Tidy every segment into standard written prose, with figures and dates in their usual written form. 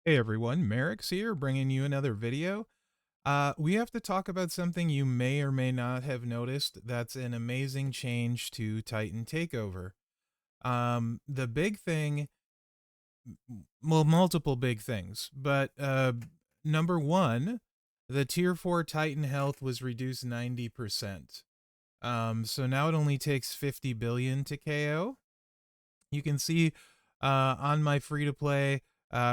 Hey everyone, Mherex here, bringing you another video. We have to talk about something you may or may not have noticed that's an amazing change to Titan Takeover. The big thing, well, multiple big things, but number one, the Tier 4 Titan health was reduced 90%. So now it only takes 50 billion to KO. You can see on my free to play,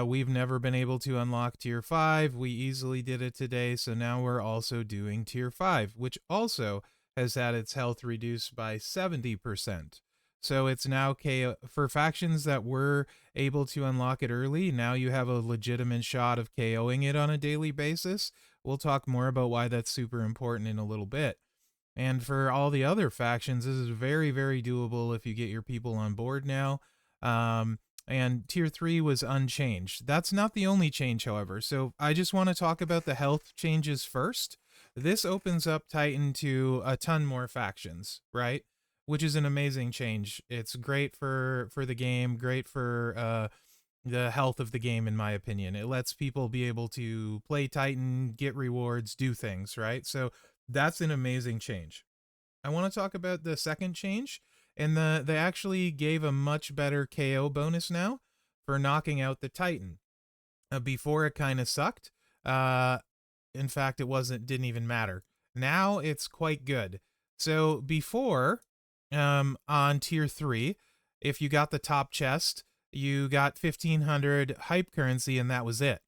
we've never been able to unlock tier 5. We easily did it today, so now we're also doing tier 5, which also has had its health reduced by 70%. So it's now KO for factions that were able to unlock it early. Now you have a legitimate shot of KOing it on a daily basis. We'll talk more about why that's super important in a little bit. And for all the other factions, this is very, very doable if you get your people on board now. And tier 3 was unchanged. That's not the only change, however. So I just want to talk about the health changes first. This opens up Titan to a ton more factions, right? Which is an amazing change. It's great for the game, great for the health of the game, in my opinion. It lets people be able to play Titan, get rewards, do things, right? So that's an amazing change. I want to talk about the second change, and they actually gave a much better KO bonus now for knocking out the Titan. Before it kind of sucked. Uh, in fact, didn't even matter. Now it's quite good. So before, on tier 3, if you got the top chest, you got 1500 hype currency, and that was it.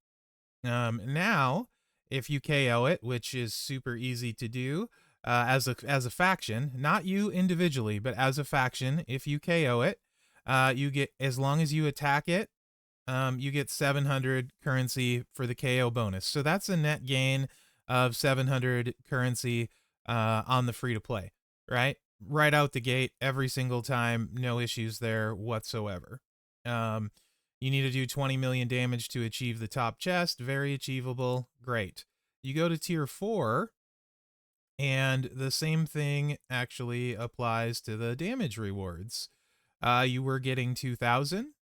Now, if you KO it, which is super easy to do, as a faction, not you individually, but as a faction, if you KO it, you get, as long as you attack it, you get 700 currency for the KO bonus. So that's a net gain of 700 currency on the free to play, right? Right out the gate, every single time, no issues there whatsoever. Um, you need to do 20 million damage to achieve the top chest. Very achievable. Great. You go to tier 4, and the same thing actually applies to the damage rewards. You were getting 2,000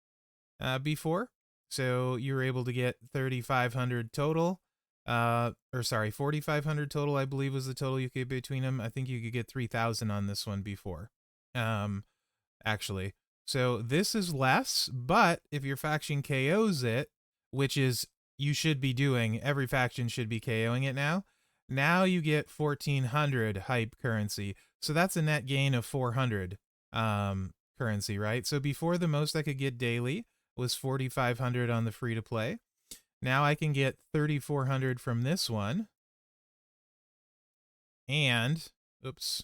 before, so you were able to get 3,500 total. Or sorry, 4,500 total, I believe was the total you could get between them. I think you could get 3,000 on this one before. Um, actually. So this is less, but if your faction KOs it, which is you should be doing, every faction should be KOing it now. Now you get 1,400 hype currency. So that's a net gain of 400 currency, right? So before, the most I could get daily was 4,500 on the free to play. Now I can get 3,400 from this one. And, oops,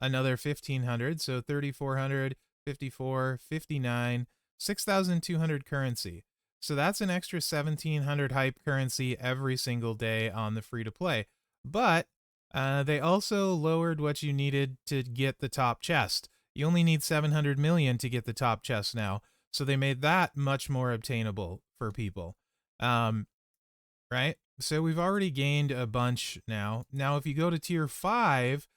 another 1,500, so 3,400, 54, 59, 6,200 currency. So that's an extra 1,700 hype currency every single day on the free to play. But they also lowered what you needed to get the top chest. You only need 700 million to get the top chest now. So they made that much more obtainable for people. Right? So we've already gained a bunch now. Now, if you go to tier 5,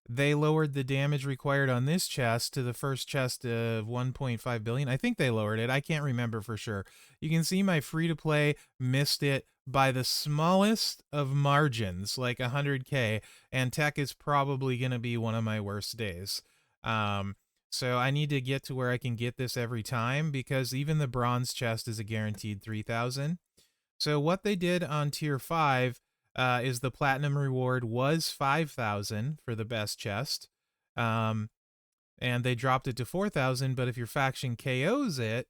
they lowered the damage required on this chest to the first chest of 1.5 billion. I think they lowered it. I can't remember for sure. You can see my free to play missed it by the smallest of margins, like 100K, and tech is probably going to be one of my worst days. So I need to get to where I can get this every time, because even the bronze chest is a guaranteed 3,000. So what they did on tier 5 is the platinum reward was 5,000 for the best chest. Um, and they dropped it to 4,000, but if your faction KOs it,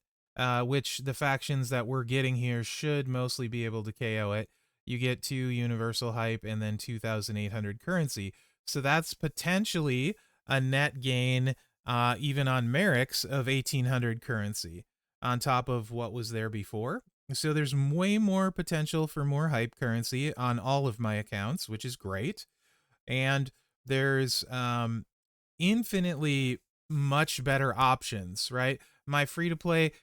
which the factions that we're getting here should mostly be able to KO it, you get 2 universal hype and then 2,800 currency. So that's potentially a net gain, even on Mherex, of 1,800 currency on top of what was there before. So there's way more potential for more hype currency on all of my accounts, which is great. And there's infinitely much better options, right? My free to play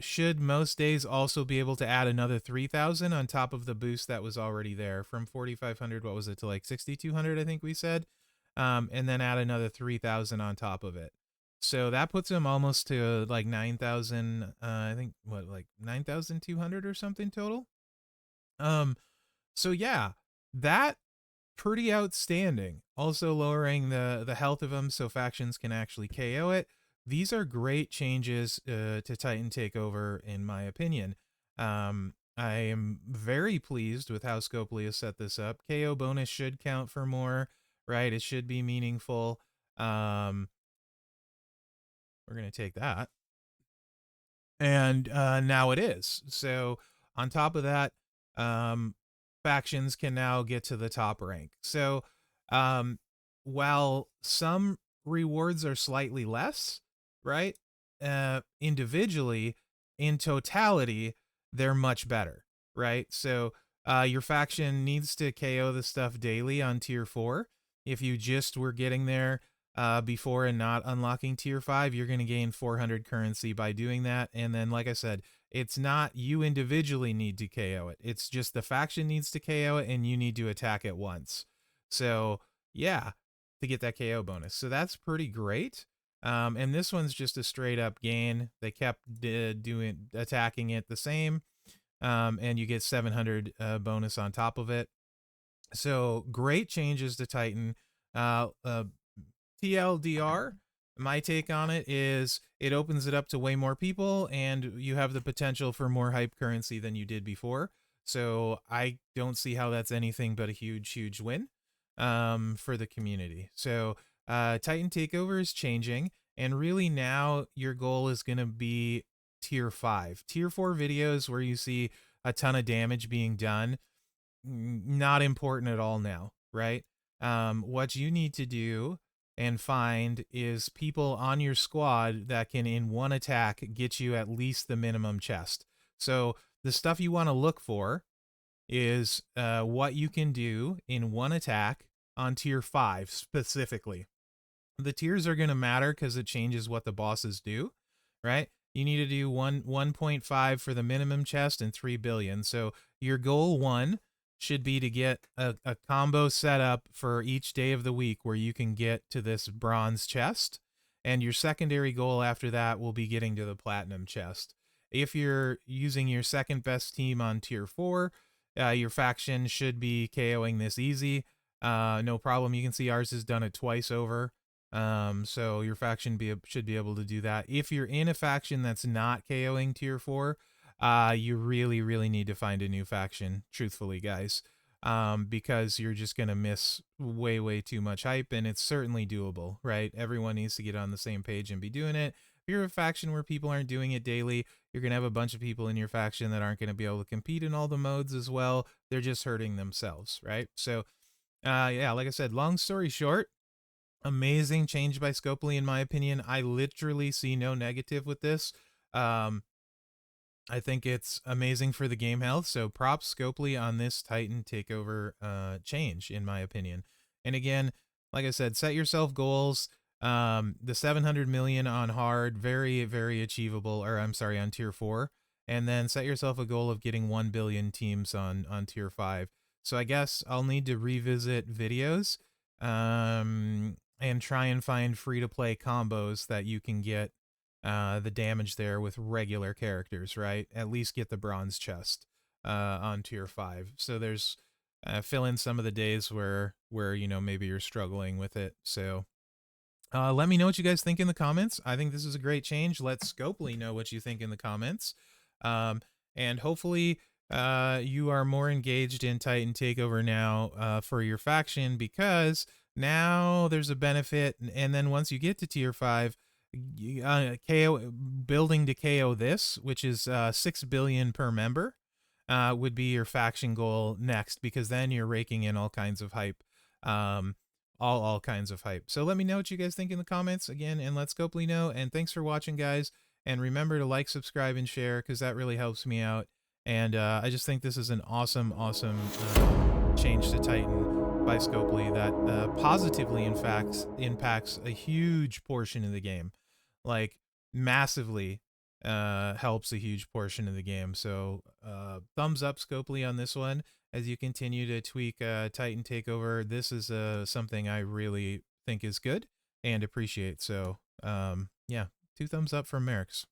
should most days also be able to add another 3,000 on top of the boost that was already there from 4,500. What was it, to like 6,200? I think we said, and then add another 3,000 on top of it. So that puts him almost to like 9,000. I think what, like 9,200 or something total. Um, so yeah, that pretty outstanding. Also lowering the health of them so factions can actually KO it. These are great changes to Titan Takeover, in my opinion. I am very pleased with how Scopely has set this up. KO bonus should count for more, right? It should be meaningful. Um, we're gonna take that, and now it is. So on top of that, um, factions can now get to the top rank. So um, while some rewards are slightly less, right? Individually, in totality, they're much better, right? So your faction needs to KO the stuff daily on tier 4. If you just were getting there before and not unlocking tier 5, you're going to gain 400 currency by doing that. And then, like I said, it's not you individually need to KO it. It's just the faction needs to KO it and you need to attack it once. So, yeah, to get that KO bonus. So that's pretty great. And this one's just a straight up gain. They kept attacking it the same. And you get 700 bonus on top of it. So great changes to Titan. TLDR, my take on it is it opens it up to way more people and you have the potential for more hype currency than you did before. So I don't see how that's anything but a huge, huge win for the community. So Titan Takeover is changing, and really now your goal is going to be tier 5. Tier 4 videos where you see a ton of damage being done, not important at all now, right? What you need to do and find is people on your squad that can, in one attack, get you at least the minimum chest. So the stuff you want to look for is what you can do in one attack on tier 5 specifically. The tiers are going to matter because it changes what the bosses do, right? You need to do 1.5 for the minimum chest and 3 billion. So your goal 1 should be to get a combo set up for each day of the week where you can get to this bronze chest. And your secondary goal after that will be getting to the platinum chest. If you're using your second best team on tier 4, your faction should be KOing this easy. No problem. You can see ours has done it twice over. So your faction should be able to do that. If you're in a faction that's not KOing tier 4, you really, really need to find a new faction, truthfully, guys. Because you're just going to miss way, way too much hype, and it's certainly doable, right? Everyone needs to get on the same page and be doing it. If you're a faction where people aren't doing it daily, you're going to have a bunch of people in your faction that aren't going to be able to compete in all the modes as well. They're just hurting themselves, right? So, yeah, like I said, long story short, amazing change by Scopely, in my opinion. I literally see no negative with this. I think it's amazing for the game health. So props Scopely on this Titan Takeover change, in my opinion. And again, like I said, set yourself goals. The 700 million on hard, very, very achievable, or I'm sorry, on tier 4. And then set yourself a goal of getting 1 billion teams on tier 5. So I guess I'll need to revisit videos and try and find free-to-play combos that you can get the damage there with regular characters, right? At least get the bronze chest on tier 5. So there's fill in some of the days where you know maybe you're struggling with it. So let me know what you guys think in the comments. I think this is a great change. Let Scopely know what you think in the comments. And hopefully you are more engaged in Titan Takeover now for your faction, because now there's a benefit. And then once you get to tier 5, KO building to KO this, which is 6 billion per member, would be your faction goal next, because then you're raking in all kinds of hype. All kinds of hype. So let me know what you guys think in the comments again, and let Scopely know. And thanks for watching, guys. And remember to like, subscribe, and share, because that really helps me out. And I just think this is an awesome, awesome change to Titan by Scopely that positively, in fact, impacts a huge portion of the game. Like, massively helps a huge portion of the game. So thumbs up, Scopely, on this one as you continue to tweak Titan Takeover. This is something I really think is good and appreciate. So Yeah, two thumbs up for Mherex.